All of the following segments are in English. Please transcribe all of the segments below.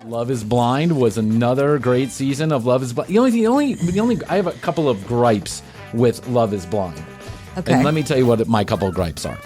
Love is Blind was another great season of Love is Blind. I have a couple of gripes with Love is Blind. Okay. And let me tell you what my couple of gripes are.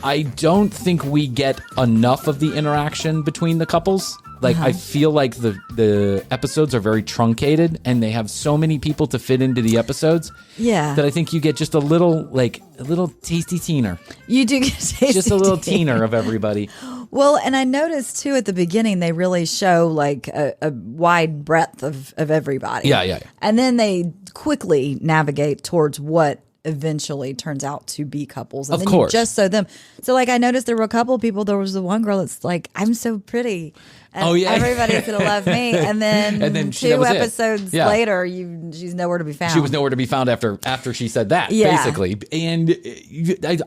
I don't think we get enough of the interaction between the couples. Like, I feel like the episodes are very truncated, and they have so many people to fit into the episodes. Yeah. That I think you get just a little tasty teener. You do get tasty Just a little teener of everybody. Well, and I noticed too at the beginning they really show like a wide breadth of everybody. Yeah. And then they quickly navigate towards what eventually turns out to be couples. And Of then course. you just show them. So like I noticed there were a couple of people. There was the one girl that's like, I'm so pretty. And everybody's gonna love me. And then two episodes later, she's nowhere to be found. She was nowhere to be found after she said that, basically. And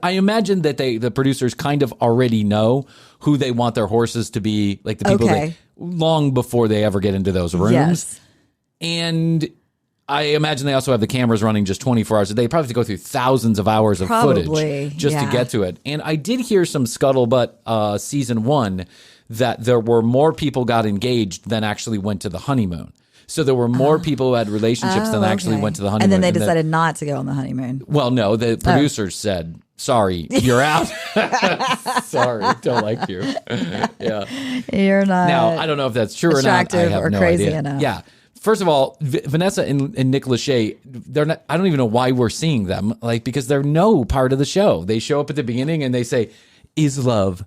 I imagine that the producers kind of already know who they want their horses to be, like the people long before they ever get into those rooms. Yes. And I imagine they also have the cameras running just 24 hours a day. They probably have to go through thousands of hours of footage just to get to it. And I did hear some scuttlebutt season 1 that there were more people got engaged than actually went to the honeymoon. So there were more people who had relationships than actually went to the honeymoon. And then they decided not to go on the honeymoon. Well, no, the producers said, sorry, you're out. Sorry, don't like you. Yeah. You're not. Now, I don't know if that's true or not. I have or no crazy idea. enough. Yeah. First of all, Vanessa and Nick Lachey, they're not. I don't even know why we're seeing them, because they're no part of the show. They show up at the beginning and they say, "Is love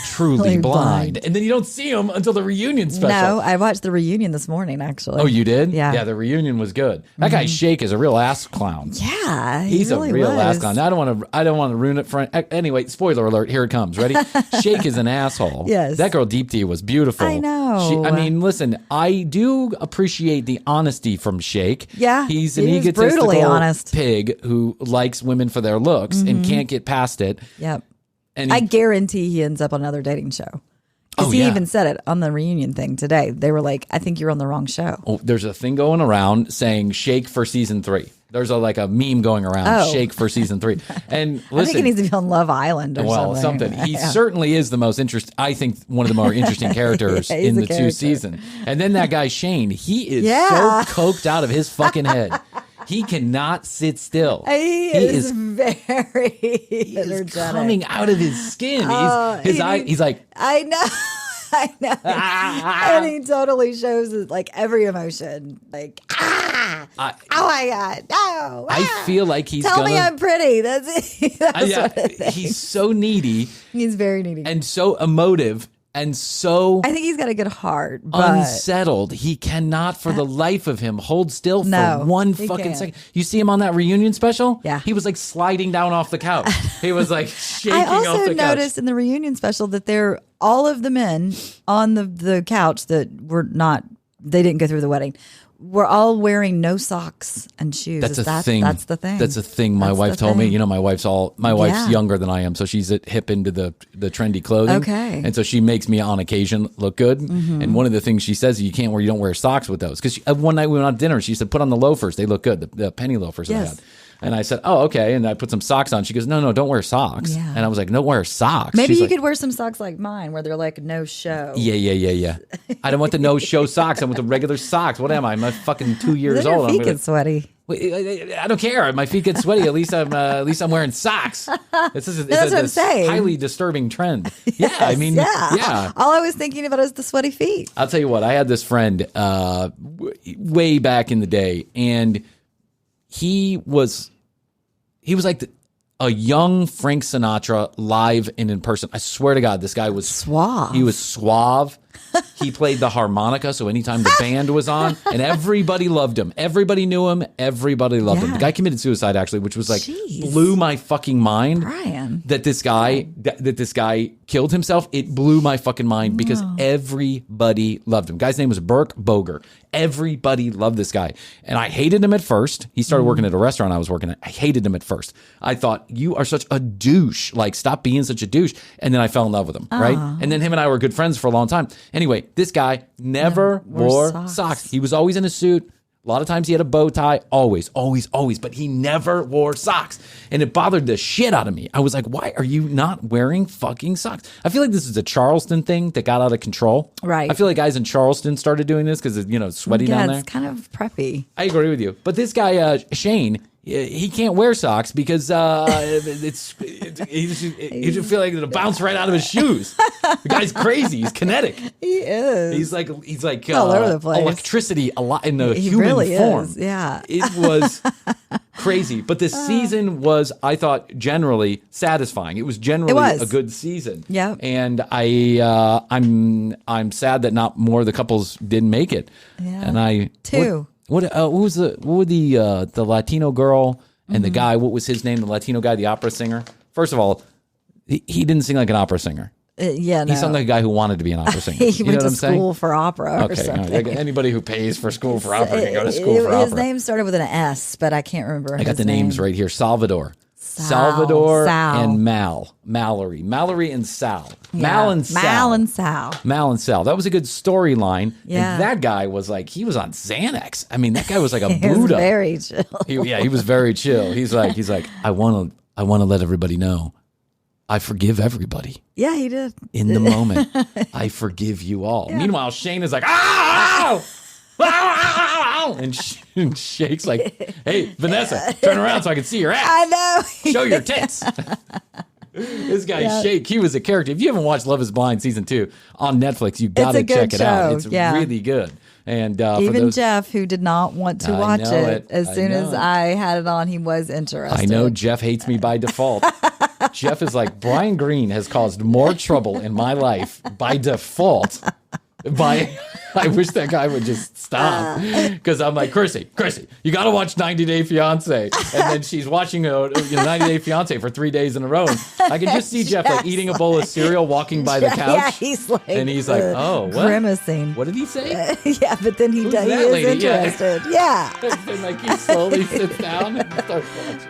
truly blind?" And then you don't see them until the reunion special. No, I watched the reunion this morning, actually. Oh, you did? Yeah. Yeah, the reunion was good. That guy Shake is a real ass clown. Yeah, He's really a real was. ass clown. I don't want to ruin it for anyway. Spoiler alert! Here it comes. Ready? Shake is an asshole. Yes. That girl Deepti was beautiful. I know. I mean, listen. I do appreciate the honesty from Shake. Yeah, he's an he was egotistical brutally honest pig who likes women for their looks and can't get past it. Yep. And I guarantee he ends up on another dating show. Because he even said it on the reunion thing today. They were like, I think you're on the wrong show. Oh, there's a thing going around saying Shake for season 3. There's a meme going around, Shake for season 3. And listen, I think he needs to be on Love Island or something. He certainly is the most interesting, I think one of the more interesting characters in the 2 seasons. And then that guy Shane, he is so coked out of his fucking head. He cannot sit still. He is very energetic. Coming out of his skin. He's like, I know. I know. And he totally shows like every emotion. Like, oh my God, no. I feel like he's Tell me I'm pretty. That's it. He's so needy. He's very needy. And so emotive. And so I think he's got a good heart, but unsettled. He cannot for the life of him hold still for one fucking second. You see him on that reunion special? Yeah. He was like sliding down off the couch. He was like shaking I off also the couch. noticed in the reunion special that all of the men on the couch that they didn't go through the wedding, were all wearing no socks and shoes. That's a thing. That's the thing. That's a thing. My wife told me. You know, my wife's younger than I am, so she's hip into the trendy clothing. Okay. And so she makes me on occasion look good. Mm-hmm. And one of the things she says you don't wear socks with those, because one night we went out to dinner. She said put on the loafers. They look good. The penny loafers I had. And I said, oh, okay. And I put some socks on. She goes, no, don't wear socks. Yeah. And I was like, no, wear socks. Maybe you could wear some socks like mine where they're like no show. Yeah. I don't want the no show socks. I want the regular socks. What am I? I'm fucking 2 years then old. Your feet get sweaty. I don't care. My feet get sweaty. At least I'm wearing socks. It's what I'm saying. Highly disturbing trend. Yeah, I mean, yeah. All I was thinking about is the sweaty feet. I'll tell you what. I had this friend way back in the day, and he was like a young Frank Sinatra live and in person. I swear to God, this guy was suave. He was suave. He played the harmonica, so anytime the band was on, and everybody loved him. Everybody knew him. Everybody loved him. The guy committed suicide, actually, which was like blew my fucking mind. Bryan. That this guy killed himself. It blew my fucking mind because everybody loved him. Guy's name was Burke Boger. Everybody loved this guy, and I hated him at first. He started working at a restaurant I was working at. I hated him at first. I thought, you are such a douche. Like, stop being such a douche. And then I fell in love with him, right? And then him and I were good friends for a long time. Anyway, this guy never wore socks. He was always in a suit, A lot of times he had a bow tie, always, but he never wore socks. And it bothered the shit out of me. I was like, why are you not wearing fucking socks? I feel like this is a Charleston thing that got out of control. Right. I feel like guys in Charleston started doing this because, it's sweaty down there. It's kind of preppy. I agree with you. But this guy, Shane, he can't wear socks because he just feel like it'll bounce right out of his shoes. The guy's crazy. He's kinetic. He is. He's like all over the place. Electricity a lot in the he human really form. Is. Yeah, it was crazy. But the season was, I thought, generally satisfying. It was generally a good season. Yeah, and I'm sad that not more of the couples didn't make it. Yeah, and two. What was the Latino girl and the guy? What was his name? The Latino guy, the opera singer. First of all, he didn't sing like an opera singer. No. He sounded like a guy who wanted to be an opera singer. He went to school for opera or something. No, anybody who pays for school for opera can go to school for opera. His name started with an S, but I can't remember. I got the names right here. Salvador and Mallory and Sal. Mal and Sal. That was a good storyline. Yeah. And that guy was like, he was on Xanax. I mean, that guy was like a Buddha. He was very chill. He was very chill. He's like, I want to let everybody know, I forgive everybody. Yeah, he did. In the moment, I forgive you all. Yeah. Meanwhile, Shane is like, ah! And shakes like, hey, Vanessa, turn around so I can see your ass. I know. Show your tits. This guy, Shake, he was a character. If you haven't watched Love is Blind Season 2 on Netflix, you got to check it out. It's really good. And even Jeff, who did not want to watch it, as soon as I had it on, he was interested. I know Jeff hates me by default. Jeff is like, Brian Green has caused more trouble in my life by default. I wish that guy would just stop, because I'm like, Krissy, you got to watch 90 Day Fiance, and then she's watching 90 Day Fiance for 3 days in a row. And I can just see Jeff like eating a bowl of cereal, walking by the couch. Yeah, he's like, oh, what? Grimacing. What did he say? Yeah, but then he is interested. Yeah. And like he slowly sits down and starts watching.